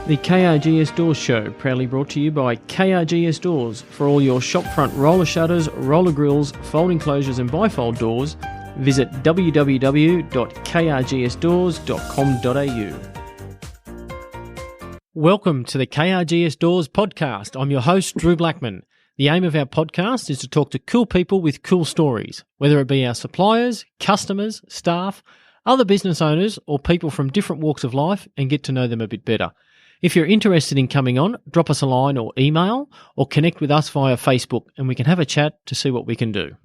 The KRGS Doors Show, proudly brought to you by KRGS Doors. For all your shopfront roller shutters, roller grills, folding closures and bifold doors, visit www.krgsdoors.com.au. Welcome to the KRGS Doors podcast. I'm your host, Drew Blackman. The aim of our podcast is to talk to cool people with cool stories, whether it be our suppliers, customers, staff, other business owners, or people from different walks of life, and get to know them a bit better. If you're interested in coming on, drop us a line or email, or connect with us via Facebook, and we can have a chat to see what we can do.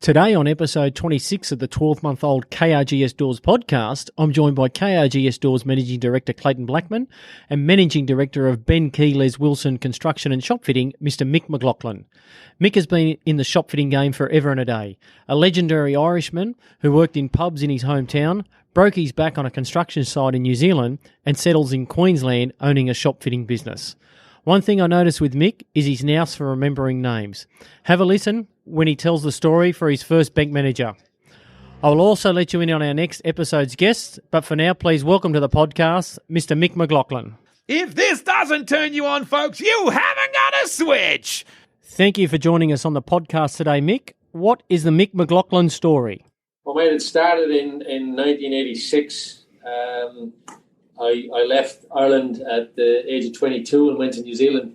Today on episode 26 of the 12-month-old KRGS Doors podcast, I'm joined by KRGS Doors Managing Director Clayton Blackman and Managing Director of Bencee Les Wilson Construction and Shopfitting, Mr. Mick McLoughlin. Mick has been in the shopfitting game forever and a day. A legendary Irishman who worked in pubs in his hometown, broke his back on a construction site in New Zealand and settles in Queensland owning a shopfitting business. One thing I noticed with Mick is his nous for remembering names. Have a listen when he tells the story for his first bank manager. I will also let you in on our next episode's guest, but for now, please welcome to the podcast, Mr. Mick McLoughlin. If this doesn't turn you on, folks, you haven't got a switch. Thank you for joining us on the podcast today, Mick. What is the Mick McLoughlin story? Well, mate, it started in 1986. I left Ireland at the age of 22 and went to New Zealand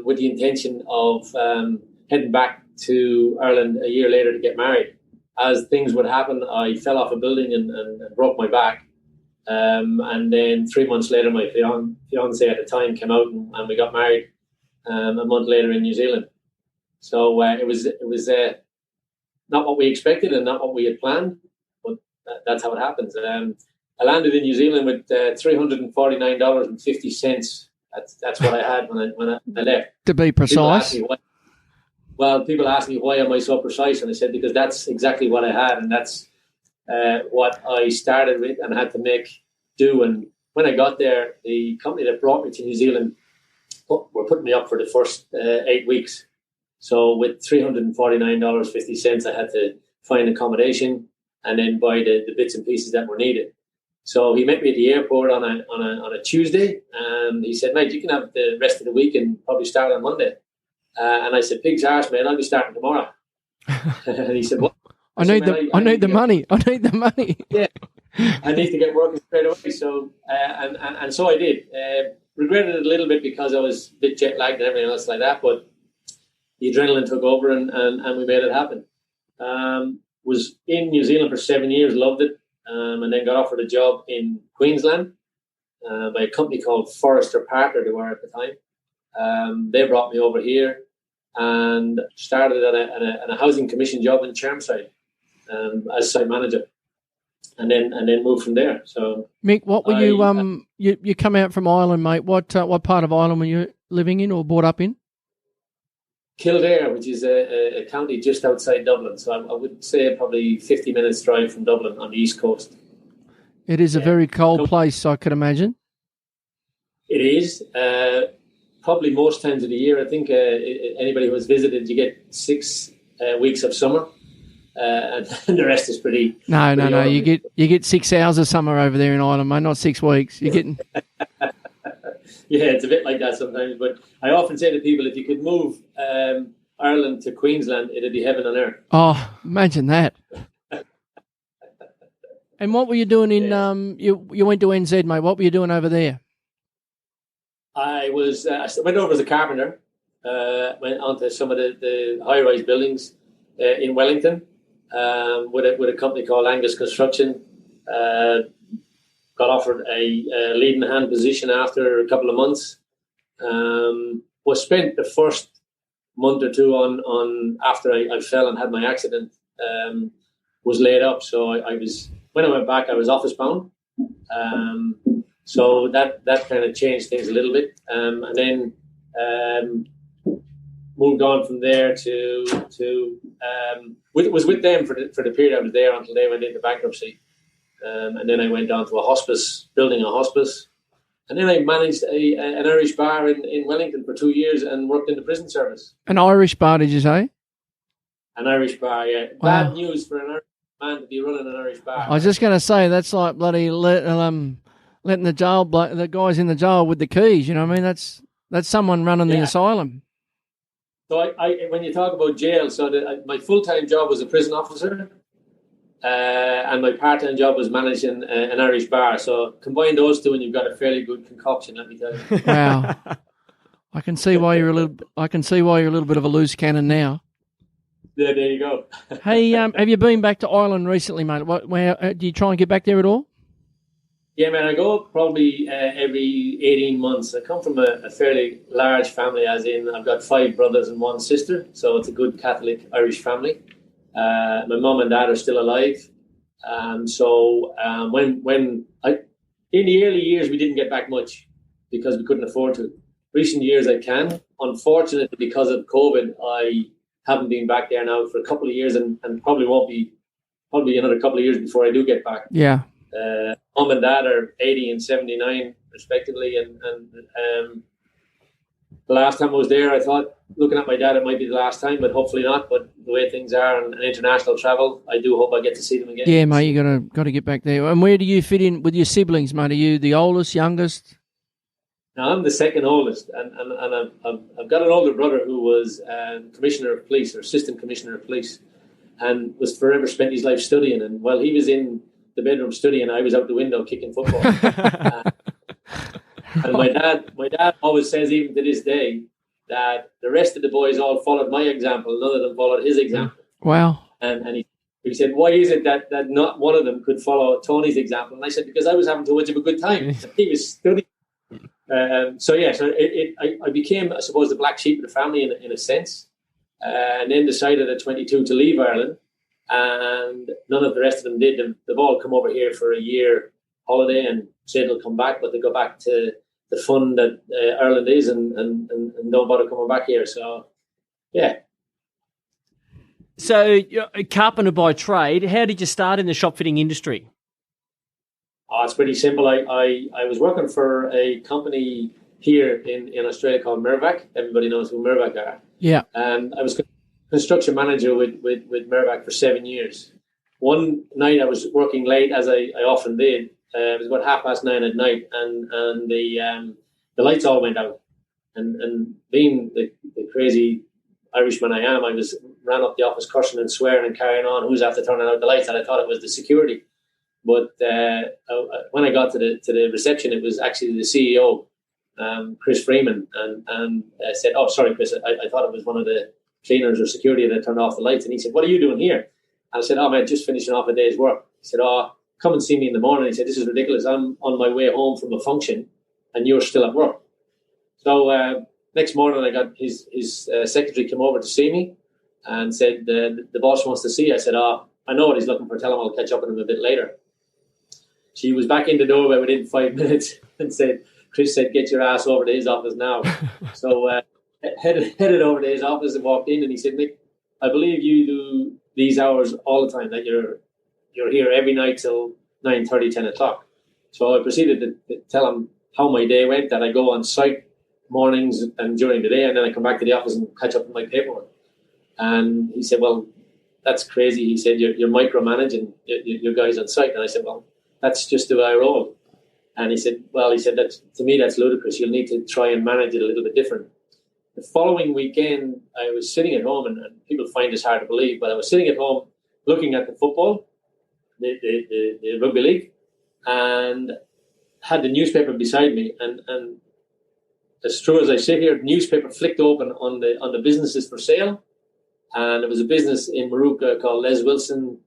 with the intention of heading back to Ireland a year later to get married. As things would happen, I fell off a building and broke my back. And then 3 months later, my fiance at the time came out and we got married a month later in New Zealand. So it was not what we expected and not what we had planned, but that's how it happens. I landed in New Zealand with $349.50. That's what I had when I left. To be precise. People ask me, why am I so precise? And I said, because that's exactly what I had, and that's what I started with and had to make do. And when I got there, the company that brought me to New Zealand were putting me up for the first 8 weeks. So with $349.50, I had to find accommodation and then buy the bits and pieces that were needed. So he met me at the airport on a Tuesday, and he said, mate, you can have the rest of the week and probably start on Monday. And I said, pig's arse, mate, I'll be starting tomorrow. And he said, what? I need the money. Yeah, I need to get working straight away. So and so I did. Regretted it a little bit because I was a bit jet lagged and everything else like that, but the adrenaline took over and we made it happen. Was in New Zealand for 7 years, loved it, and then got offered a job in Queensland by a company called Forrester Partner, they were at the time. They brought me over here and started at a housing commission job in Chermside as site manager, and then moved from there. So, Mick, what were you come out from Ireland, mate? What part of Ireland were you living in or brought up in? Kildare, which is a county just outside Dublin. So I would say probably 50 minutes drive from Dublin on the east coast. It is a very cold place, I could imagine. It is. Probably most times of the year. I think anybody who has visited, you get 6 weeks of summer, and the rest is pretty. No. You get 6 hours of summer over there in Ireland, mate. Not 6 weeks. You're getting. Yeah, it's a bit like that sometimes. But I often say to people, if you could move Ireland to Queensland, it'd be heaven on earth. Oh, imagine that. And what were you doing in? You went to NZ, mate. What were you doing over there? I went over as a carpenter, went onto some of the high-rise buildings in Wellington with a company called Angus Construction. Got offered a leading hand position after a couple of months. Was spent the first month or two on after I fell and had my accident. Was laid up, so when I went back, I was office bound. So that kind of changed things a little bit, and then moved on from there to was with them for the period I was there until they went into bankruptcy, and then I went on to building a hospice, and then I managed an Irish bar in Wellington for 2 years and worked in the prison service. An Irish bar, did you say? An Irish bar, yeah. Wow. Bad news for an Irish man to be running an Irish bar. I was just going to say, that's like bloody letting the guys in the jail with the keys. You know what I mean? That's someone running the asylum. So I when you talk about jail, so my full-time job was a prison officer, and my part-time job was managing an Irish bar. So combine those two, and you've got a fairly good concoction. Let me tell you. Wow, I can see why you're a little bit of a loose cannon now. Yeah, there you go. Hey, have you been back to Ireland recently, mate? Where do you try and get back there at all? Yeah, man, I go probably every 18 months. I come from a fairly large family, as in I've got 5 brothers and 1 sister, so it's a good Catholic Irish family. My mum and dad are still alive. In the early years, we didn't get back much because we couldn't afford to. Recent years, I can. Unfortunately, because of COVID, I haven't been back there now for a couple of years, and probably won't be another couple of years before I do get back. Yeah. Mum and dad are 80 and 79 respectively, and the last time I was there, I thought, looking at my dad, it might be the last time, but hopefully not. But the way things are and international travel, I do hope I get to see them again. Yeah, mate, you got to get back there. And where do you fit in with your siblings, mate? Are you the oldest, youngest? No, I'm the second oldest, and I've got an older brother who was commissioner of police, or assistant commissioner of police, and was forever spent his life studying. And while he was in the bedroom studying, I was out the window kicking football. And my dad always says, even to this day, that the rest of the boys all followed my example. None of them followed his example. Wow. And he said, why is it that not one of them could follow Tony's example? And I said, because I was having too much of a good time. He was studying. I became, I suppose, the black sheep of the family in a sense, and then decided at 22 to leave Ireland, and none of the rest of them did. They've all come over here for a year holiday and said they'll come back, but they go back to the fun that Ireland is, and don't bother coming back here. So, yeah. So, you're a carpenter by trade. How did you start in the shop fitting industry? Oh, it's pretty simple. I was working for a company here in Australia called Mirvac. Everybody knows who Mirvac are. Yeah. And I was construction manager with Mirvac for 7 years. One night I was working late, as I often did. It was about 9:30 at night, and the lights all went out. And being the crazy Irishman I am, I ran up the office cursing and swearing and carrying on. Who's after turning out the lights? And I thought it was the security. But when I got to the reception, it was actually the CEO, Chris Freeman, and said, "Oh, sorry, Chris, I thought it was one of the cleaners or security that turned off the lights." And he said, "What are you doing here?" And I said, "Oh, man, just finishing off a day's work." He said, "Oh, come and see me in the morning." He said, "This is ridiculous. I'm on my way home from a function, and you're still at work." So next morning, I got his secretary come over to see me and said, "The boss wants to see you." I said, "Oh, I know what he's looking for. Tell him I'll catch up with him a bit later." She was back in the doorway within 5 minutes and said, "Chris said, get your ass over to his office now." So headed over to his office and walked in, and he said, "Mick, I believe you do these hours all the time, that you're here every night till 9:30, 10 o'clock. So I proceeded to tell him how my day went, that I go on site mornings and during the day, and then I come back to the office and catch up with my paperwork. And he said, "Well, that's crazy." He said, you're micromanaging your guys on site." And I said, "Well, that's just the way I roll." And he said, "That's, to me, that's ludicrous. You'll need to try and manage it a little bit different." The following weekend, I was sitting at home, and people find this hard to believe, but I was sitting at home looking at the football, the rugby league, and had the newspaper beside me. And as true as I sit here, the newspaper flicked open on the businesses for sale. And it was a business in Maruka called Les Wilson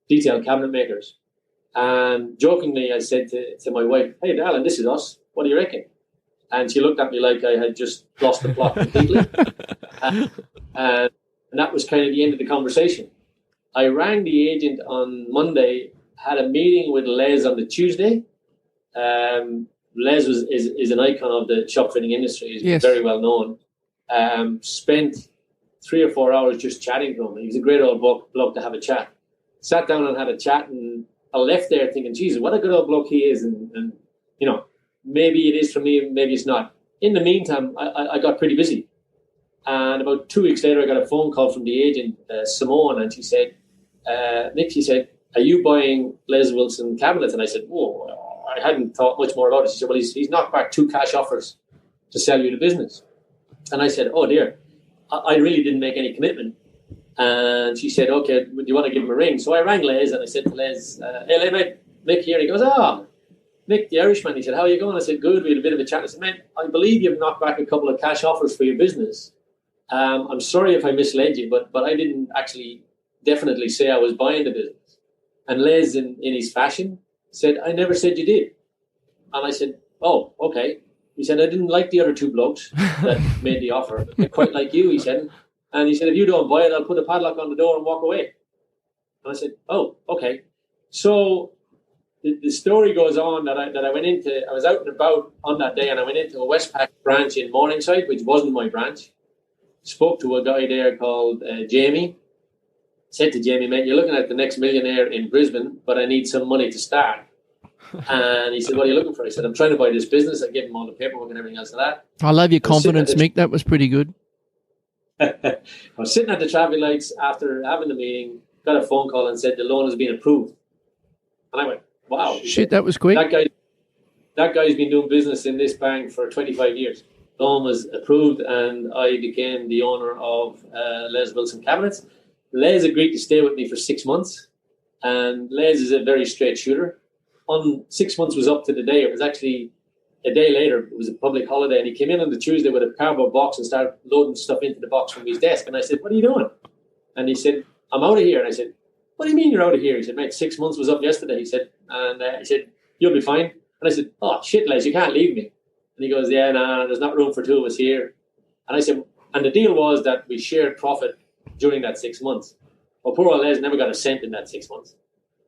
Detail Cabinet Makers. And jokingly, I said to my wife, "Hey, darling, this is us. What do you reckon?" And she looked at me like I had just lost the plot completely. And that was kind of the end of the conversation. I rang the agent on Monday, had a meeting with Les on the Tuesday. Les is an icon of the shop fitting industry. He's very well known. Spent 3 or 4 hours just chatting to him. He was a great old bloke to have a chat. Sat down and had a chat, and I left there thinking, Jesus, what a good old bloke he is. And you know, maybe it is for me, maybe it's not. In the meantime, I got pretty busy. And about 2 weeks later, I got a phone call from the agent, Simone, and she said, "Mick," she said, "are you buying Les Wilson cabinets?" And I said, "Whoa, I hadn't thought much more about it. She said, well, he's knocked back 2 cash offers to sell you the business. And I said, oh dear, I really didn't make any commitment. And she said, okay, do you want to give him a ring? So I rang Les and I said to Les, hey, mate, Mick here. He goes, Mick, the Irishman. He said, how are you going? I said, good. We had a bit of a chat. I said, mate, I believe you've knocked back a couple of cash offers for your business. I'm sorry if I misled you, but I didn't actually definitely say I was buying the business. And Les, in his fashion, said, I never said you did. And I said, oh, okay. He said, I didn't like the other 2 blokes that made the offer. I quite like you, he said. And he said, if you don't buy it, I'll put a padlock on the door and walk away. And I said, oh, okay. So the story goes on that I went into, I was out and about on that day, and I went into a Westpac branch in Morningside, which wasn't my branch. Spoke to a guy there called Jamie. Said to Jamie, mate, you're looking at the next millionaire in Brisbane, but I need some money to start. And he said, what are you looking for? I said, I'm trying to buy this business. I gave him all the paperwork and everything else like that. I love your confidence, Mick. That was pretty good. I was sitting at the traffic lights after having the meeting, got a phone call and said the loan has been approved. And I went, wow. Shit, that was quick. That guy's been doing business in this bank for 25 years. Loan was approved, and I became the owner of Les Wilson Cabinets. Les agreed to stay with me for 6 months, and Les is a very straight shooter. 6 months was up to the day. It was actually a day later. It was a public holiday, and he came in on the Tuesday with a cardboard box and started loading stuff into the box from his desk. And I said, what are you doing? And he said, I'm out of here. And I said, what do you mean you're out of here? He said, mate, 6 months was up yesterday. He said, and he said, you'll be fine. And I said, oh, shit, Les, you can't leave me. And he goes, yeah, nah, there's not room for 2 of us here. And I said, and the deal was that we shared profit during that 6 months. Well, poor old Les never got a cent in that 6 months.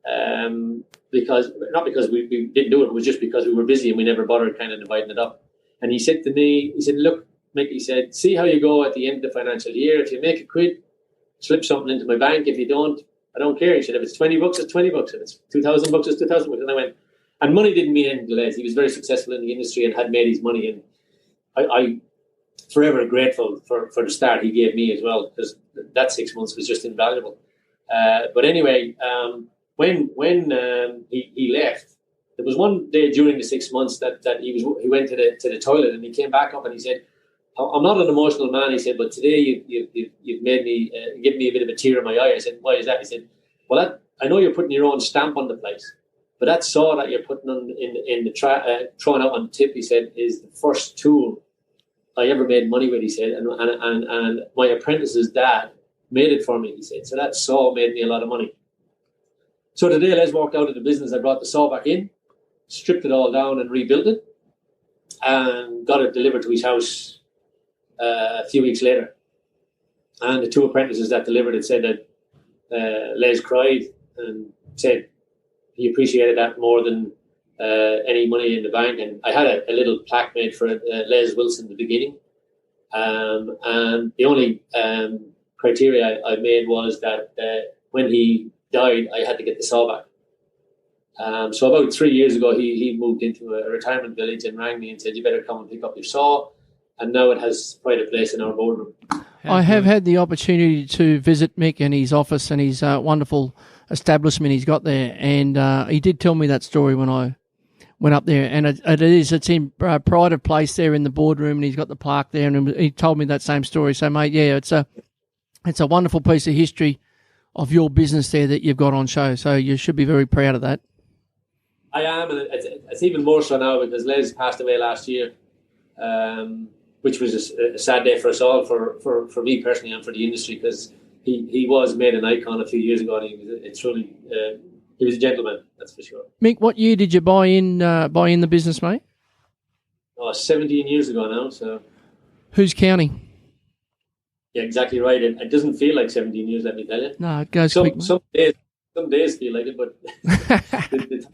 Not because we didn't do it, it was just because we were busy and we never bothered kind of dividing it up. And he said to me, he said, look, Mick, he said, see how you go at the end of the financial year. If you make a quid, slip something into my bank. If you don't, I don't care. He said, if it's $20, it's $20. If it's $2,000, it's $2,000. And I went, and money didn't mean anything to Les. He was very successful in the industry and had made his money. And I forever grateful for the start he gave me as well, because that 6 months was just invaluable. But anyway, when he left, there was one day during the 6 months that he went to the toilet, and he came back up and he said, I'm not an emotional man, he said, but today you've made me give me a bit of a tear in my eye. I said, why is that? He said, well, I know you're putting your own stamp on the place, but that saw that you're putting on in the throwing out on the tip, he said, is the first tool I ever made money with, he said, and my apprentice's dad made it for me, he said. So that saw made me a lot of money. So the day Les walked out of the business, I brought the saw back in, stripped it all down and rebuilt it, and got it delivered to his house a few weeks later. And the 2 apprentices that delivered it said that Les cried and said he appreciated that more than any money in the bank. And I had a little plaque made for Les Wilson at the beginning. And the only criteria I made was that when he died, I had to get the saw back. So about 3 years ago, he moved into a retirement village and rang me and said, you better come and pick up your saw. And now it has quite a place in our boardroom. I have had the opportunity to visit Mick and his office and his wonderful establishment he's got there. And he did tell me that story when I went up there. And it's in pride of place there in the boardroom, and he's got the plaque there. And he told me that same story. So, mate, yeah, it's a wonderful piece of history of your business there that you've got on show. So you should be very proud of that. I am, and it's even more so now because Les passed away last year, which was a sad day for us all, for me personally and for the industry, because he was made an icon a few years ago, and he was a gentleman, that's for sure. Mick, what year did you buy in the business, mate? 17 years ago now. So who's counting? Yeah, exactly right. It doesn't feel like 17 years, let me tell you. No, it goes quick. Some days feel like it, but the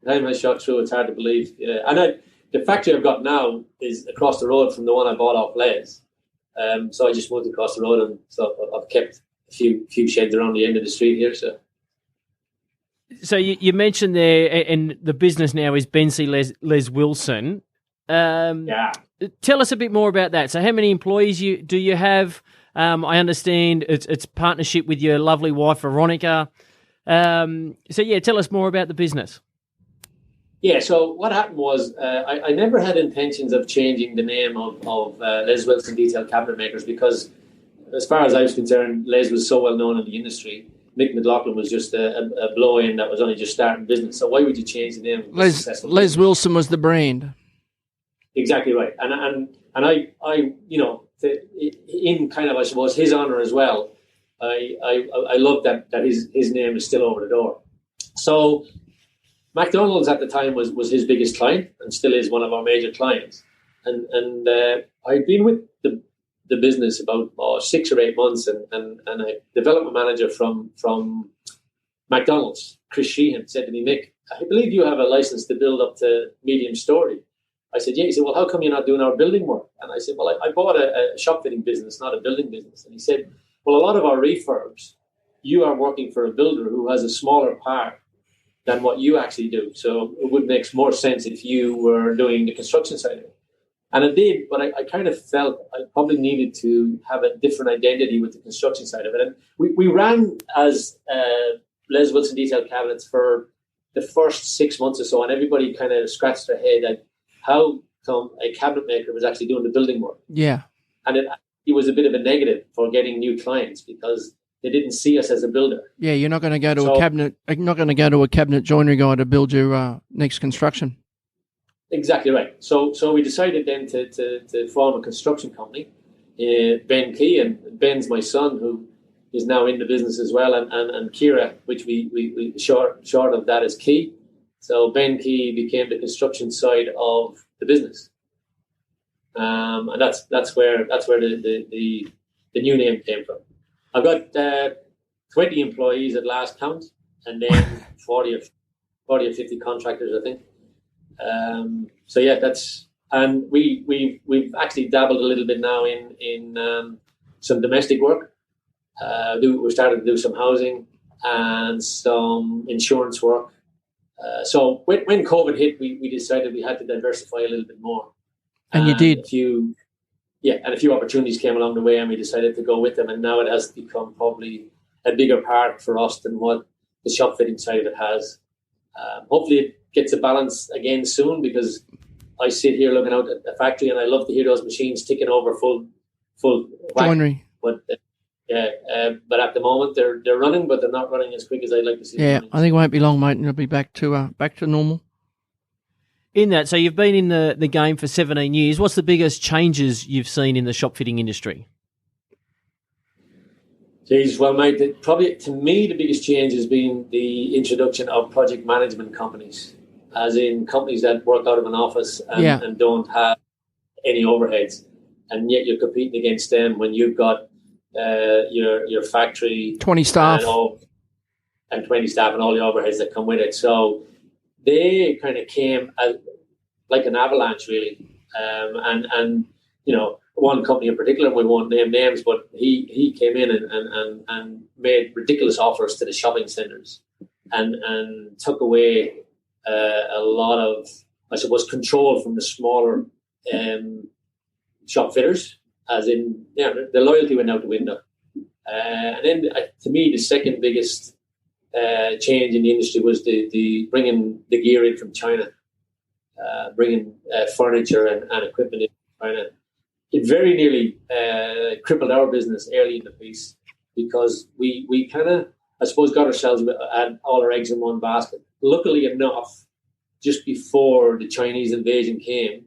time has shot through. It's hard to believe. And the factory I've got now is across the road from the one I bought off Les. So I just moved across the road, and so I've kept a few sheds around the end of the street here. So you mentioned there, and the business now is Bencee Les Wilson. Yeah. Tell us a bit more about that. So how many employees do you have? I understand it's partnership with your lovely wife, Veronica. So, yeah, tell us more about the business. Yeah, so what happened was I never had intentions of changing the name of Les Wilson Detail Cabinet Makers because, as far as I was concerned, Les was so well known in the industry. Mick McLoughlin was just a blow-in that was only just starting business. So why would you change the name? Les Wilson was the brand. Exactly right, and I in kind of, I suppose, his honour as well. I love that his name is still over the door. So McDonald's at the time was his biggest client and still is one of our major clients. And I'd been with the business about 6 or 8 months, and a development manager from McDonald's, Chris Sheehan, said to me, Mick, I believe you have a license to build up to medium story. I said, yeah. He said, well, how come you're not doing our building work? And I said, well, I bought a shop fitting business, not a building business. And he said, well, a lot of our refurbs, you are working for a builder who has a smaller part than what you actually do. So it would make more sense if you were doing the construction side of it. And it did, but I kind of felt I probably needed to have a different identity with the construction side of it. And we ran as Les Wilson Detail Cabinets for the first 6 months or so, and everybody kind of scratched their head at how come a cabinet maker was actually doing the building work. Yeah. And it was a bit of a negative for getting new clients because they didn't see us as a builder. Yeah, you're not going to go to a cabinet joinery guy to build your next construction. Exactly right. So we decided then to form a construction company. Bencee, and Ben's my son, who is now in the business as well, and Kira, which we short of that is Key. So Bencee became the construction side of the business, and that's where the new name came from. I've got 20 employees at last count, and then 40 or 50 contractors, I think. So yeah, and we've actually dabbled a little bit now in some domestic work. We started to do some housing and some insurance work. So when COVID hit, we decided we had to diversify a little bit more. And you did. And a few opportunities came along the way, and we decided to go with them. And now it has become probably a bigger part for us than what the shop fitting side of it has. Hopefully it gets a balance again soon, because I sit here looking out at the factory and I love to hear those machines ticking over full whack. Joinery. But but at the moment they're running, but they're not running as quick as I'd like to see. Yeah, I think it won't be long, mate, and it'll be back to normal. In that, so you've been in the game for 17 years. What's the biggest changes you've seen in the shop fitting industry? Jeez, well, mate, probably to me the biggest change has been the introduction of project management companies, as in companies that work out of an office and don't have any overheads, and yet you're competing against them when you've got your factory, 20 staff, and 20 staff, and all the overheads that come with it. So they kind of came as like an avalanche, really, and one company in particular, we won't name names, but he came in and made ridiculous offers to the shopping centres and took away a lot of, I suppose, control from the smaller shop fitters, as in, the loyalty went out the window. And then, to me, the second biggest change in the industry was the bringing the gear in from China, bringing furniture and equipment in from China. It very nearly crippled our business early in the piece, because we kind of, I suppose, got ourselves at all our eggs in one basket. Luckily enough, just before the Chinese invasion came,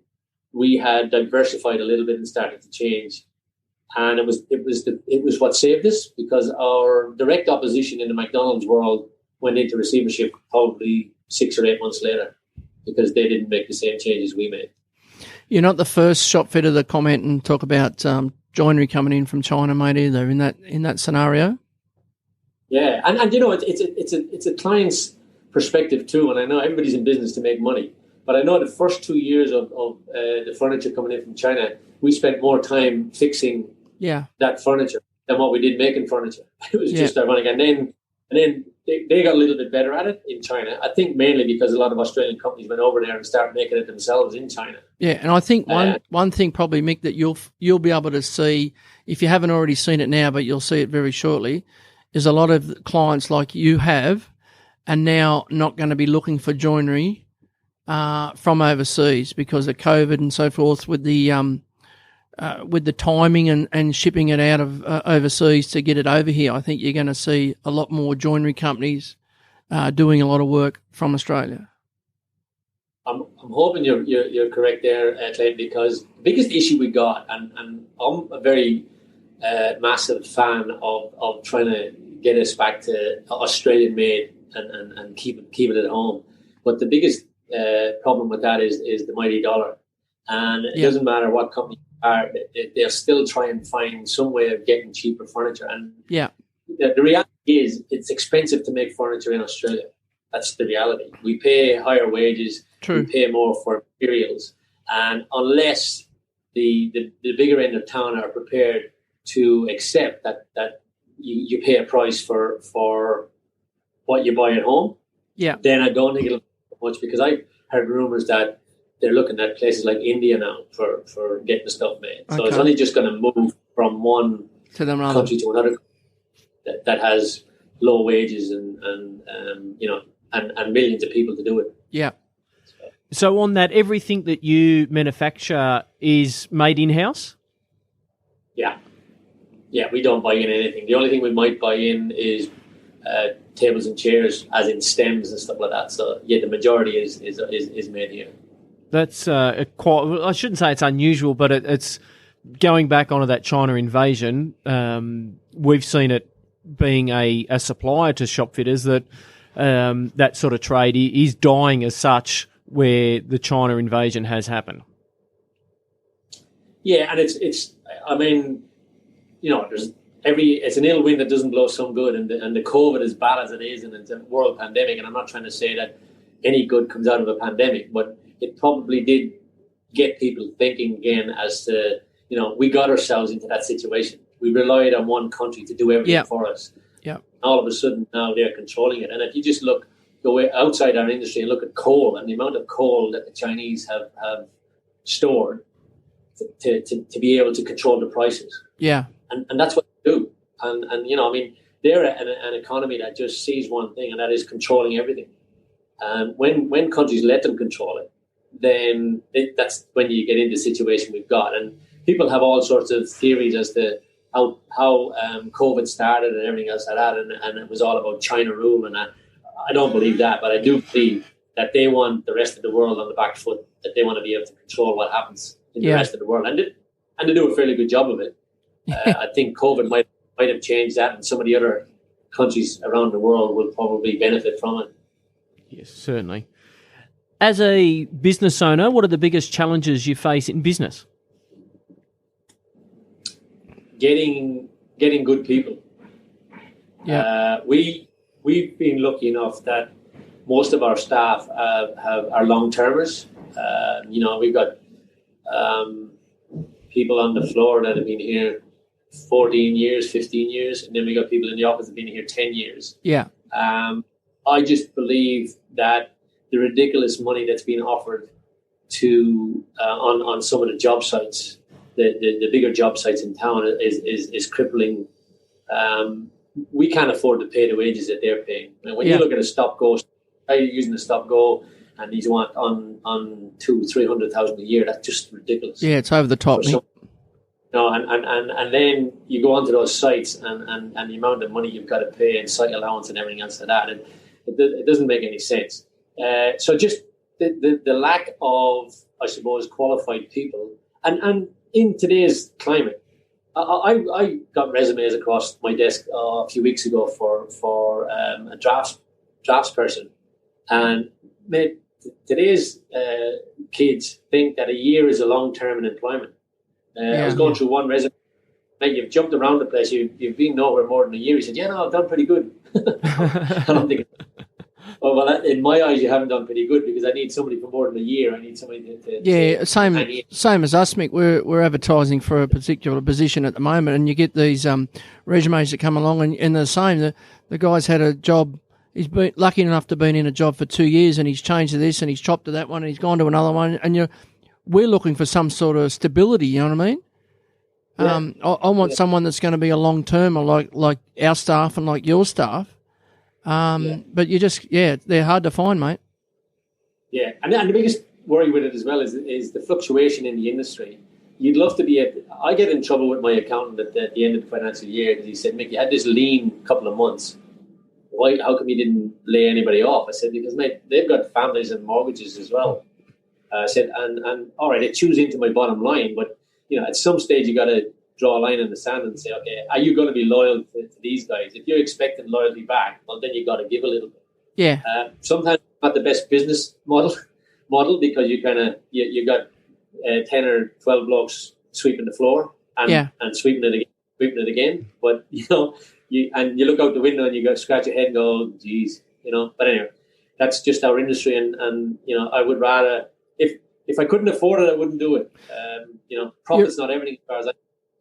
we had diversified a little bit and started to change, and it was what saved us, because our direct opposition in the McDonald's world went into receivership probably 6 or 8 months later, because they didn't make the same changes we made. You're not the first shop fitter to comment and talk about joinery coming in from China, mate, either, in that scenario. Yeah, and it's a client's perspective too, and I know everybody's in business to make money, but I know the first 2 years of the furniture coming in from China, we spent more time fixing that furniture than what we did making furniture. It was just ironic, and then they got a little bit better at it in China. I think mainly because a lot of Australian companies went over there and started making it themselves in China. Yeah, and I think one thing probably, Mick, that you'll be able to see, if you haven't already seen it now, but you'll see it very shortly, is a lot of clients like you have are now not going to be looking for joinery from overseas because of COVID and so forth, with the timing and shipping it out of overseas to get it over here. I think you're going to see a lot more joinery companies doing a lot of work from Australia. I'm hoping you're correct there, Clayton, because the biggest issue we got, and I'm a very massive fan of trying to get us back to Australian made and keep it at home. But the biggest problem with that is the mighty dollar, and it doesn't matter what company you are, they'll still try and find some way of getting cheaper furniture. And the reality is, it's expensive to make furniture in Australia. That's the reality. We pay higher wages. True. We pay more for materials, and unless the bigger end of town are prepared to accept that you pay a price for what you buy at home, then I don't think it'll be much, because I heard rumours that they're looking at places like India now for getting the stuff made. So it's only just going to move from one country to another that has low wages and millions of people to do it. Yeah. So on that, everything that you manufacture is made in-house? Yeah. Yeah, we don't buy in anything. The only thing we might buy in is tables and chairs, as in stems and stuff like that. So, yeah, the majority is made here. That's quite, I shouldn't say it's unusual, but it's going back onto that China invasion. We've seen it being a supplier to shop fitters that that sort of trade is dying as such, where the China invasion has happened. Yeah, and it's I mean, it's an ill wind that doesn't blow some good, and the COVID, as bad as it is, and it's a world pandemic, and I'm not trying to say that any good comes out of a pandemic, but it probably did get people thinking again as to, we got ourselves into that situation. We relied on one country to do everything for us. Yeah. All of a sudden now they're controlling it. And if you just go outside our industry and look at coal and the amount of coal that the Chinese have stored to be able to control the prices. Yeah. And that's what they do. And they're an economy that just sees one thing, and that is controlling everything. And when countries let them control it, then that's when you get into the situation we've got. And people have all sorts of theories as to how COVID started and everything else like that, and it was all about China rule, and I don't believe that, but I do believe that they want the rest of the world on the back foot, that they want to be able to control what happens in the rest of the world, and they do a fairly good job of it. I think COVID might have changed that, and some of the other countries around the world will probably benefit from it. Yes, certainly. As a business owner, what are the biggest challenges you face in business? Getting good people. Yeah. We've been lucky enough that most of our staff are long-termers. We've got people on the floor that have been here 14 years, 15 years, and then we got people in the office that have been here 10 years. Yeah. I just believe that the ridiculous money that's being offered to on some of the job sites, the bigger job sites in town, is crippling. We can't afford to pay the wages that they're paying. And when you look at a stop-go, using a stop-go, and these want on $200,000-300,000 a year, that's just ridiculous. Yeah, it's over the top. And then you go onto those sites and the amount of money you've got to pay and site allowance and everything else like that, and it doesn't make any sense. So just the lack of, I suppose, qualified people, and in today's climate, I got resumes across my desk a few weeks ago for a drafts person, and today's kids think that a year is a long term in employment. I was going through one resume. Mate, you've jumped around the place. You've been nowhere more than a year. He said, "Yeah, no, I've done pretty good." And I'm thinking, well, in my eyes, you haven't done pretty good, because I need somebody for more than a year. I need somebody to same as us, Mick. We're advertising for a particular position at the moment, and you get these resumes that come along, and they're the same. The guy's had a job. He's been lucky enough to have been in a job for 2 years, and he's changed to this, and he's chopped to that one, and he's gone to another one, and we're looking for some sort of stability. You know what I mean? Yeah. I want someone that's going to be a long term, or like our staff and like your staff. But they're hard to find, mate. Yeah, and the biggest worry with it as well is the fluctuation in the industry. You'd love to be I get in trouble with my accountant at the end of the financial year because he said, Mick, you had this lean couple of months. Why? How come you didn't lay anybody off? I said, because, mate, they've got families and mortgages as well. I said, and all right, it chews into my bottom line, but, at some stage you got to draw a line in the sand and say, okay, are you going to be loyal to these guys? If you're expecting loyalty back, well, then you got to give a little bit. Yeah. Sometimes not the best business model because you got 10 or 12 blokes sweeping the floor and sweeping it again. But you look out the window and you go scratch your head and go, oh, geez, But anyway, that's just our industry, and I would rather if I couldn't afford it, I wouldn't do it. Profit's not everything as far as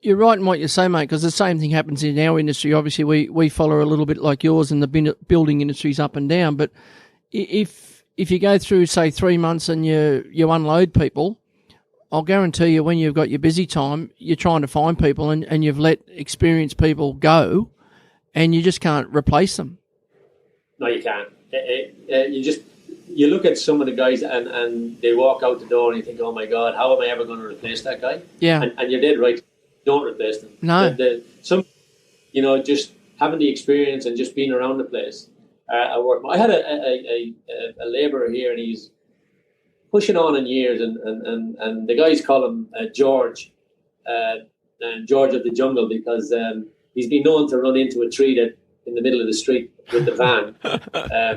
You're right in what you say, mate, because the same thing happens in our industry. Obviously, we follow a little bit like yours, and the building industry's up and down. But if you go through, say, 3 months and you unload people, I'll guarantee you when you've got your busy time, you're trying to find people and you've let experienced people go and you just can't replace them. No, you can't. You look at some of the guys and they walk out the door and you think, oh my God, how am I ever going to replace that guy? Yeah. And you're dead right. Don't replace them. No. Just having the experience and just being around the place. I had a labourer here, and he's pushing on in years, and the guys call him George, and George of the Jungle, because he's been known to run into a tree that in the middle of the street with the van.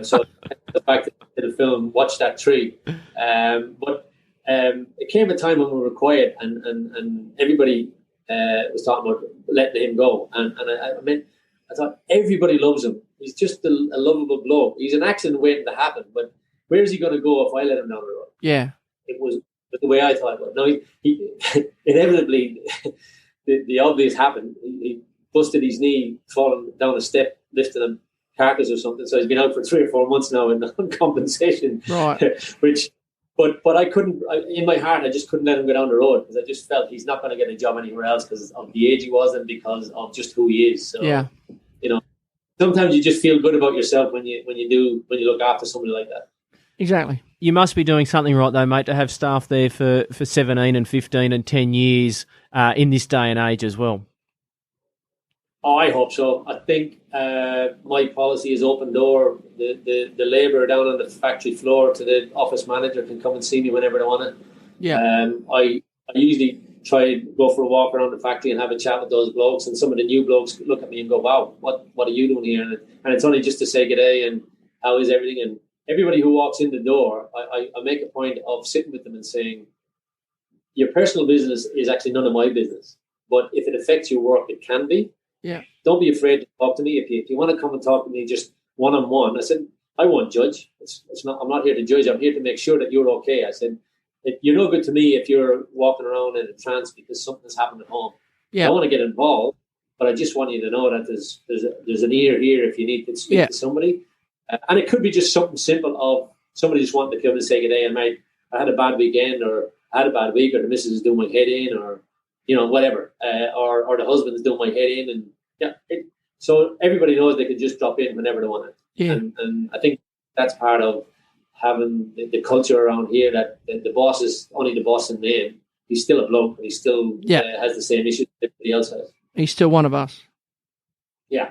So the fact that the film Watch That Tree, but it came a time when we were quiet, and everybody was talking about letting him go, and I thought everybody loves him. He's just a lovable bloke. He's an accident waiting to happen, but where's he going to go if I let him down the road? Yeah, it was the way I thought it was. No, he inevitably the obvious happened. He busted his knee falling down a step, lifting a carcass or something. So he's been out for 3 or 4 months now in compensation. Right. But I couldn't. In my heart, I just couldn't let him go down the road because I just felt he's not going to get a job anywhere else because of the age he was and because of just who he is. So, yeah. Sometimes you just feel good about yourself when you look after somebody like that. Exactly. You must be doing something right, though, mate, to have staff there for 17 and 15 and 10 years in this day and age as well. Oh, I hope so. I think my policy is open door. The labourer down on the factory floor to the office manager can come and see me whenever they want to. Yeah. I usually try to go for a walk around the factory and have a chat with those blokes, and some of the new blokes look at me and go, wow, what are you doing here? And it's only just to say g'day and how is everything. And everybody who walks in the door, I make a point of sitting with them and saying, your personal business is actually none of my business, but if it affects your work, it can be. Yeah. Don't be afraid to talk to me. If you want to come and talk to me just one-on-one, I said, I won't judge. It's not. I'm not here to judge. I'm here to make sure that you're okay. I said, you're no good to me if you're walking around in a trance because something's happened at home. Yeah. I want to get involved, but I just want you to know that there's an ear here if you need to speak to somebody. And it could be just something simple of somebody just wanting to come and say good day and mate, I had a bad weekend, or I had a bad week, or the missus is doing my head in, or whatever, or the husband is doing my head in, and so everybody knows they can just drop in whenever they want it. Yeah. And I think that's part of having the culture around here, that the boss is only the boss in name. He's still a bloke, and he still has the same issues everybody else has. He's still one of us. Yeah.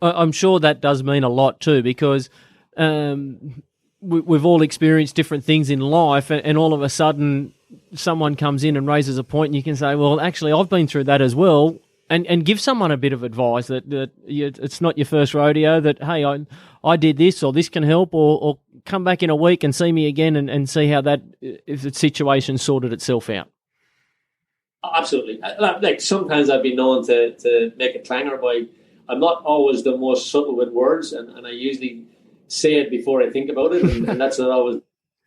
I'm sure that does mean a lot too, because we've all experienced different things in life, and all of a sudden someone comes in and raises a point, and you can say, well, actually, I've been through that as well, and give someone a bit of advice that it's not your first rodeo, that, hey, I did this, or this can help, or come back in a week and see me again and see how that, if the situation sorted itself out. Absolutely. Like sometimes I've been known to make a clanger by, I'm not always the most subtle with words, and I usually say it before I think about it, and that's not always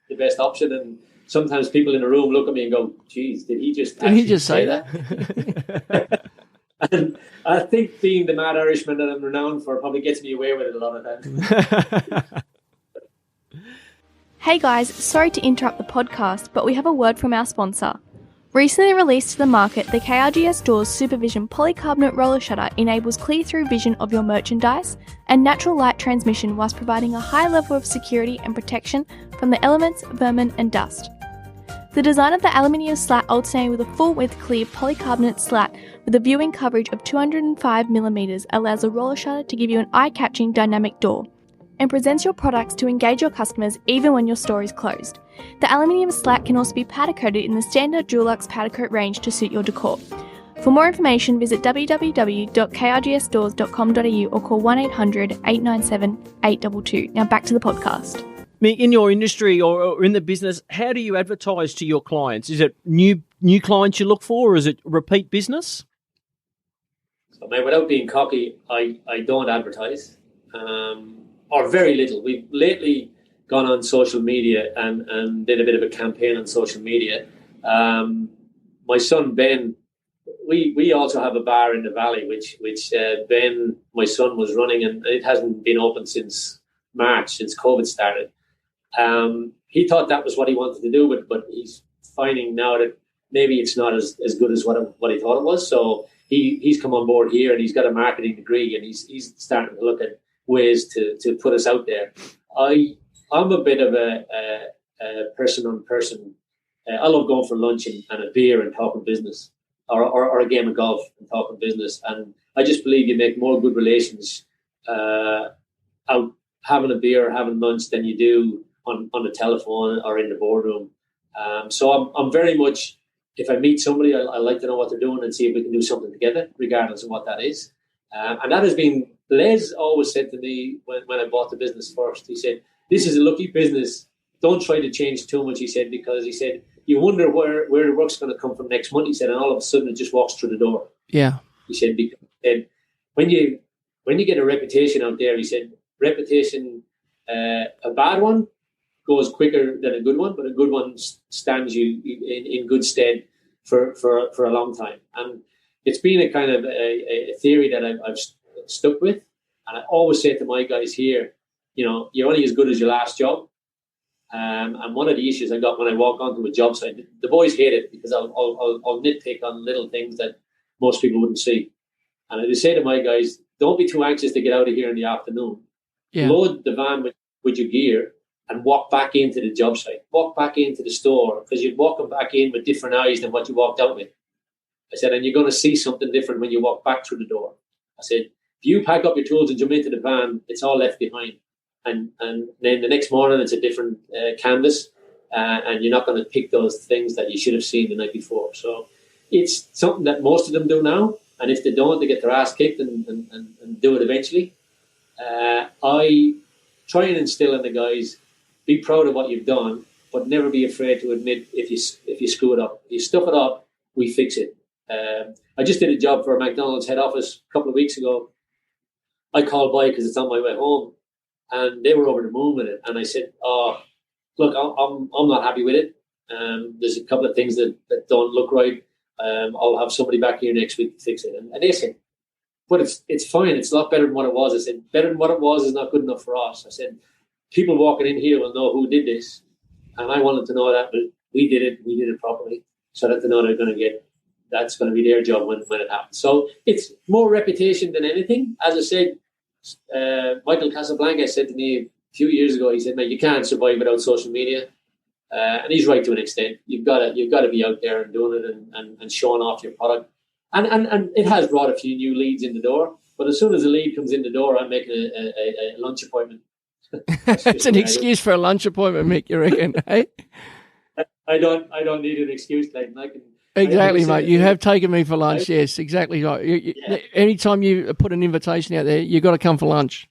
the best option. And sometimes people in the room look at me and go, geez, did he just say that? And I think being the mad Irishman that I'm renowned for probably gets me away with it a lot of times. Hey guys, sorry to interrupt the podcast, but we have a word from our sponsor. Recently released to the market, the KRGS Doors Supervision Polycarbonate roller shutter enables clear-through vision of your merchandise and natural light transmission whilst providing a high level of security and protection from the elements, vermin and dust. The design of the aluminium slat alternating with a full-width clear polycarbonate slat with a viewing coverage of 205mm allows the roller shutter to give you an eye-catching dynamic door and presents your products to engage your customers even when your store is closed. The aluminium slat can also be powder coated in the standard Dulux powder coat range to suit your decor. For more information, visit www.krgsdoors.com.au or call 1800 897 822. Now back to the podcast. Mick, in your industry or in the business, how do you advertise to your clients? Is it new clients you look for, or is it repeat business? So, mate, without being cocky, I don't advertise, or very little. We've lately gone on social media and did a bit of a campaign on social media. My son Ben, we also have a bar in the valley, which Ben, my son, was running, and it hasn't been open since March, since COVID started. He thought that was what he wanted to do, but he's finding now that maybe it's not as good as what he thought it was. So he's come on board here, and he's got a marketing degree, and he's starting to look at ways to put us out there. I'm a bit of a person-on-person. I love going for lunch and a beer and talking business, or a game of golf and talking business. And I just believe you make more good relations out having a beer or having lunch than you do on the telephone or in the boardroom. So I'm very much, if I meet somebody, I like to know what they're doing and see if we can do something together, regardless of what that is. And that has been, Les always said to me when I bought the business first, he said, "This is a lucky business. Don't try to change too much," he said, because he said, "You wonder where the work's going to come from next month," he said, "and all of a sudden it just walks through the door." Yeah. He said, because when you get a reputation out there, he said, reputation, a bad one goes quicker than a good one, but a good one stands you in good stead for a long time. And it's been a kind of a theory that I've stuck with. And I always say to my guys here, you're only as good as your last job. And one of the issues I got when I walk onto a job site, the boys hate it because I'll nitpick on little things that most people wouldn't see. And I just say to my guys, don't be too anxious to get out of here in the afternoon. Yeah. Load the van with your gear and walk back into the job site. Walk back into the store, because you're walking back in with different eyes than what you walked out with. I said, and you're going to see something different when you walk back through the door. I said, if you pack up your tools and jump into the van, it's all left behind. And then the next morning, it's a different canvas, and you're not going to pick those things that you should have seen the night before. So it's something that most of them do now. And if they don't, they get their ass kicked and do it eventually. I try and instill in the guys, be proud of what you've done, but never be afraid to admit if you screw it up. If you stuff it up, we fix it. I just did a job for a McDonald's head office a couple of weeks ago. I called by because it's on my way home, and they were over the moon with it. And I said, "Oh, look, I'm not happy with it. There's a couple of things that don't look right. I'll have somebody back here next week to fix it." And they said, "But it's fine. It's a lot better than what it was." I said, "Better than what it was is not good enough for us." I said, "People walking in here will know who did this, and I wanted to know that, but we did it properly, so that they know they're going to get. That's going to be their job when it happens." So it's more reputation than anything. As I said, Michael Casablanca said to me a few years ago, he said, "Mate, you can't survive without social media," and he's right to an extent. You've got to be out there and doing it and showing off your product, and it has brought a few new leads in the door. But as soon as a lead comes in the door, I'm making a lunch appointment. That's an excuse for a lunch appointment, Mick, you reckon? Hey? I don't need an excuse, Clayton. Exactly, mate. You have taken me for lunch. Yes, exactly right. Anytime you put an invitation out there, you've got to come for lunch.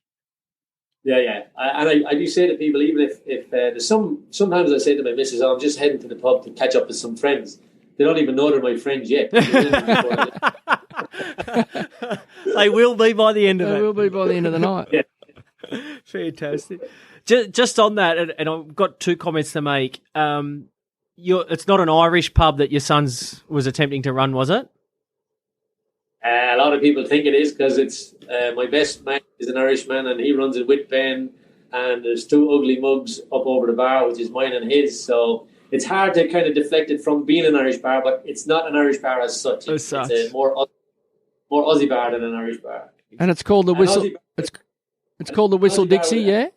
Yeah. I do say to people, even if there's sometimes I say to my missus, "I'm just heading to the pub to catch up with some friends." They don't even know they're my friends yet. They will be by the end of it. They will be by the end of the night. Yeah. Fantastic. Just on that, and I've got two comments to make. It's not an Irish pub that your son's was attempting to run, was it? A lot of people think it is because it's my best mate is an Irishman and he runs it with Ben, and there's two ugly mugs up over the bar, which is mine and his. So it's hard to kind of deflect it from being an Irish bar, but it's not an Irish bar as such. It's a more Aussie bar than an Irish bar. And it's called the Whistle. It's called the Whistle Dixie, yeah.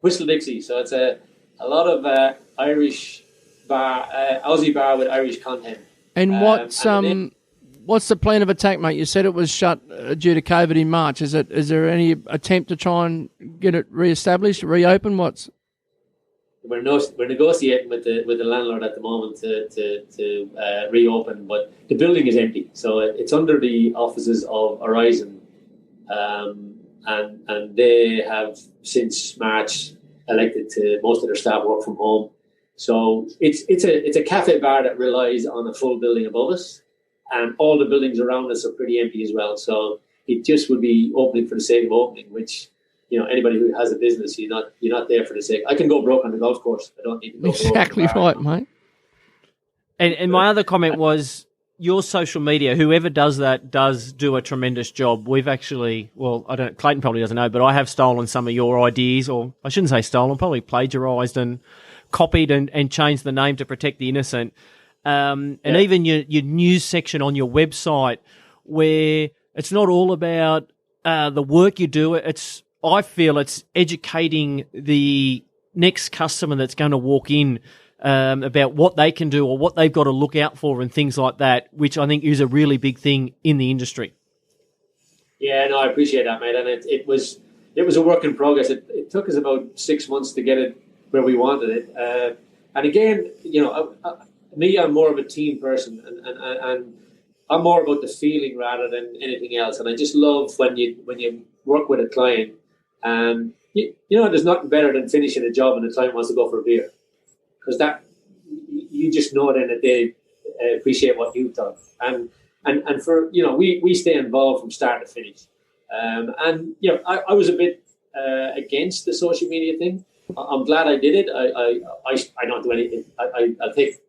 Whistle Dixie. So it's a lot of Irish bar, Aussie bar with Irish content. And what's the plan of attack, mate? You said it was shut due to COVID in March. Is there any attempt to try and get it re-established, reopen? We're negotiating with the landlord at the moment to reopen, but the building is empty, so it's under the offices of Horizon, and they have since March elected to most of their staff work from home. So it's a cafe bar that relies on a full building above us, and all the buildings around us are pretty empty as well. So it just would be opening for the sake of opening, which, you know, anybody who has a business, you're not there for the sake. I can go broke on the golf course. I don't need to go exactly broke. Right, mate. And my other comment was your social media. Whoever does that does do a tremendous job. We've actually, Clayton probably doesn't know, but I have stolen some of your ideas, or I shouldn't say stolen, probably plagiarised and copied and changed the name to protect the innocent. And even your news section on your website, where it's not all about the work you do. I feel it's educating the next customer that's going to walk in about what they can do or what they've got to look out for and things like that, which I think is a really big thing in the industry. Yeah, no, I appreciate that, mate. And it was a work in progress. It took us about 6 months to get it where we wanted it. And again, you know, I'm more of a team person, and I'm more about the feeling rather than anything else. And I just love when you work with a client, and you know, there's nothing better than finishing a job and the client wants to go for a beer, because that you just know then that they appreciate what you've done. And for, you know, we stay involved from start to finish. And you know, I was a bit against the social media thing. I'm glad I did it. I don't do anything. I take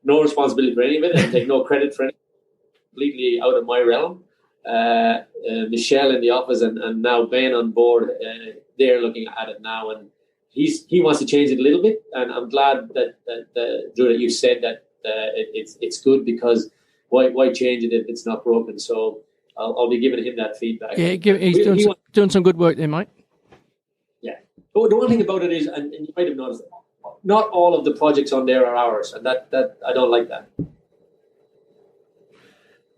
no responsibility for any of it. I take no credit for it. Completely out of my realm. Michelle in the office and now Ben on board, they're looking at it now, and he wants to change it a little bit. And I'm glad that Drew, that you said that it's good, because why change it if it's not broken? So I'll be giving him that feedback. Yeah, he's doing some good work there, mate. Yeah. But the one thing about it is, and you might have noticed, not all of the projects on there are ours, and that I don't like that.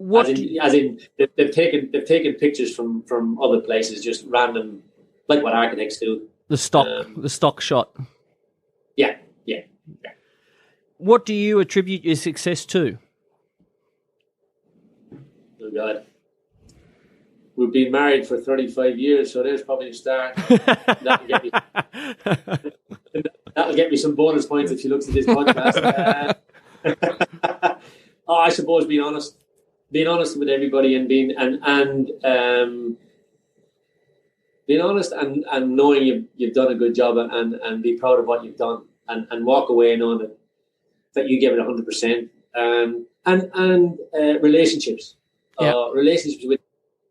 As in, they've taken pictures from other places, just random, like what architects do. The stock shot. Yeah. What do you attribute your success to? Oh God, we've been married for 35 years, so there's probably a start. That'll get me some bonus points if she looks at this podcast. I suppose being honest with everybody, and being honest and knowing you've done a good job, and be proud of what you've done, and walk away knowing that you gave it 100%. And relationships, relationships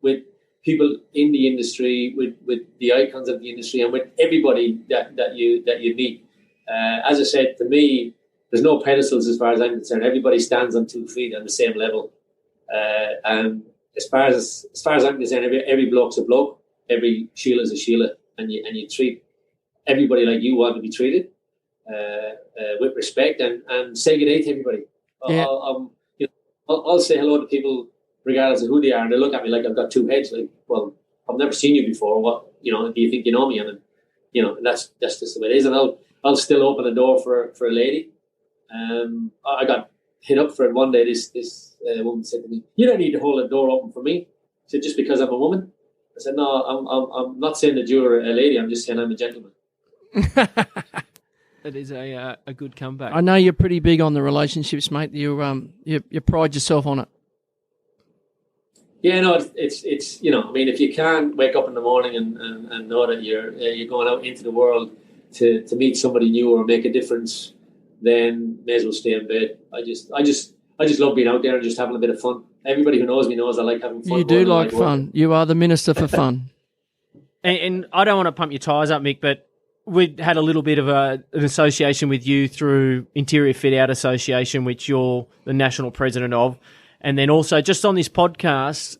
with people in the industry, with the icons of the industry, and with everybody that you meet. As I said, to me, there's no pedestals as far as I'm concerned. Everybody stands on 2 feet on the same level. And as far as I'm concerned, every bloke's a bloke, every Sheila's a Sheila, and you treat everybody like you want to be treated, with respect, and say good day to everybody. Yeah. I'll say hello to people regardless of who they are, and they look at me like I've got 2 heads. Like, well, I've never seen you before. What, you know? Do you think you know me? And you know, that's just the way it is. And I'll still open a door for a lady. I got hit up for it one day. This woman said to me, "You don't need to hold a door open for me." She said, "Just because I'm a woman?" I said, "No, I'm not saying that you're a lady. I'm just saying I'm a gentleman." That is a good comeback. I know you're pretty big on the relationships, mate. You pride yourself on it. Yeah, no, it's you know, I mean, if you can't wake up in the morning and know that you're going out into the world to meet somebody new or make a difference, then may as well stay in bed. I just love being out there and just having a bit of fun. Everybody who knows me knows I like having fun. You do like fun. You are the minister for fun. And I don't want to pump your tyres up, Mick, but we had a little bit of an association with you through Interior Fit Out Association, which you're the national president of. And then also just on this podcast,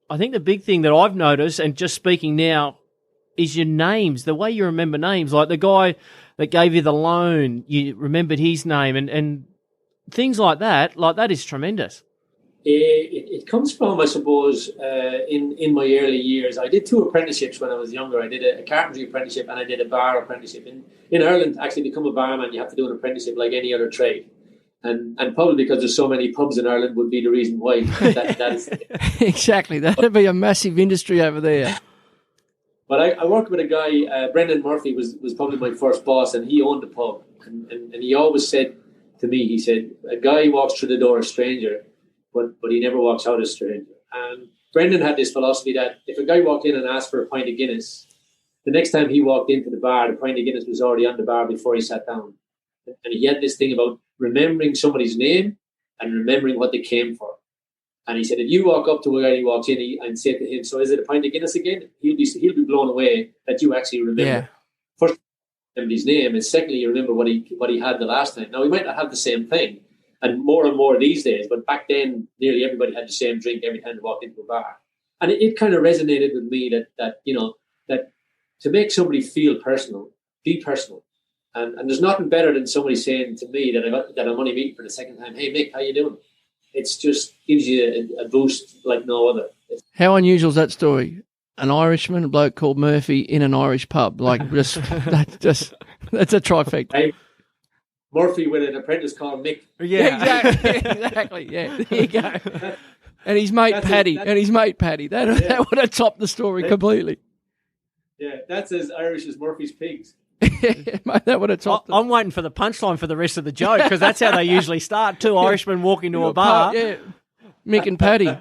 I think the big thing that I've noticed, and just speaking now, is your names, the way you remember names. Like the guy that gave you the loan, you remembered his name, and things like that is tremendous. It comes from, I suppose, in my early years. I did 2 apprenticeships when I was younger. I did a carpentry apprenticeship and I did a bar apprenticeship. In Ireland, actually, to become a barman, you have to do an apprenticeship like any other trade. And probably because there's so many pubs in Ireland would be the reason why that is. Exactly. That would be a massive industry over there. But I worked with a guy, Brendan Murphy was probably my first boss, and he owned the pub. And he always said to me, he said, a guy walks through the door a stranger, but he never walks out a stranger. And Brendan had this philosophy that if a guy walked in and asked for a pint of Guinness, the next time he walked into the bar, the pint of Guinness was already on the bar before he sat down. And he had this thing about remembering somebody's name and remembering what they came for. And he said, if you walk up to a guy who walks in and say to him, so is it a pint of Guinness again? He'll be blown away that you actually remember. Yeah. First, remember his name, and secondly, you remember what he had the last time. Now, he might not have the same thing, and more these days, but back then, nearly everybody had the same drink every time they walked into a bar. And it kind of resonated with me that to make somebody feel personal, be personal. And there's nothing better than somebody saying to me that I'm only meeting for the second time, hey, Mick, how you doing? It's just gives you a boost like no other. How unusual is that story? An Irishman, a bloke called Murphy in an Irish pub. Like, that's a trifecta. Hey, Murphy with an apprentice called Mick. Yeah, exactly. Yeah, there you go. And his mate Paddy. That would have topped the story completely. Yeah, that's as Irish as Murphy's pigs. Mate, that would have topped. I'm waiting for the punchline for the rest of the joke because that's how they usually start. 2 Irishmen walk into a bar. Yeah, Mick and Paddy.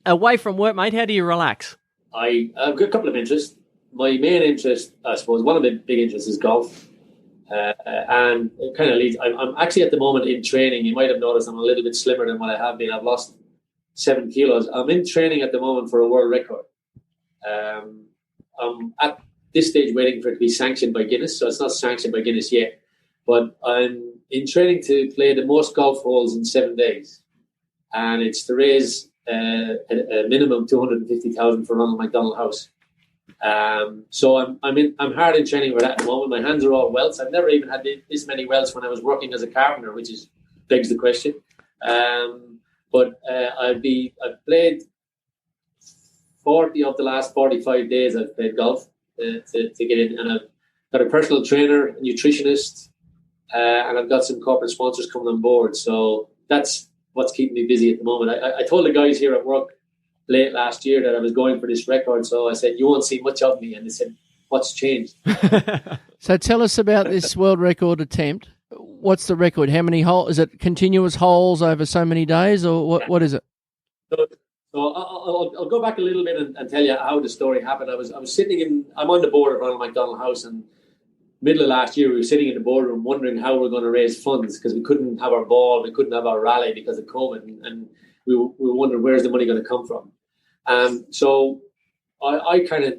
Away from work, mate, how do you relax? I've got a couple of interests. My main interest, I suppose, one of the big interests is golf. And it kind of leads. I'm actually at the moment in training. You might have noticed I'm a little bit slimmer than what I have been. I've lost 7 kilos. I'm in training at the moment for a world record. I'm at this stage waiting for it to be sanctioned by Guinness, so it's not sanctioned by Guinness yet. But I'm in training to play the most golf holes in 7 days, and it's to raise a minimum 250,000 for Ronald McDonald House. So I'm hard in training with that at the moment. My hands are all welts. I've never even had this many welts when I was working as a carpenter, which begs the question. But I've played 40 of the last 45 days. I've played golf to get in, and I've got a personal trainer, a nutritionist, and I've got some corporate sponsors coming on board. So that's what's keeping me busy at the moment. I told the guys here at work late last year that I was going for this record, so I said, you won't see much of me, and they said, what's changed? So tell us about this world record attempt. What's the record? How many holes? Is it continuous holes over so many days, or what is it? So I'll go back a little bit and tell you how the story happened. I'm on the board of Ronald McDonald House, and middle of last year we were sitting in the boardroom wondering how we're going to raise funds because we couldn't have our ball, we couldn't have our rally because of COVID, and we were wondering where's the money going to come from. So I kind of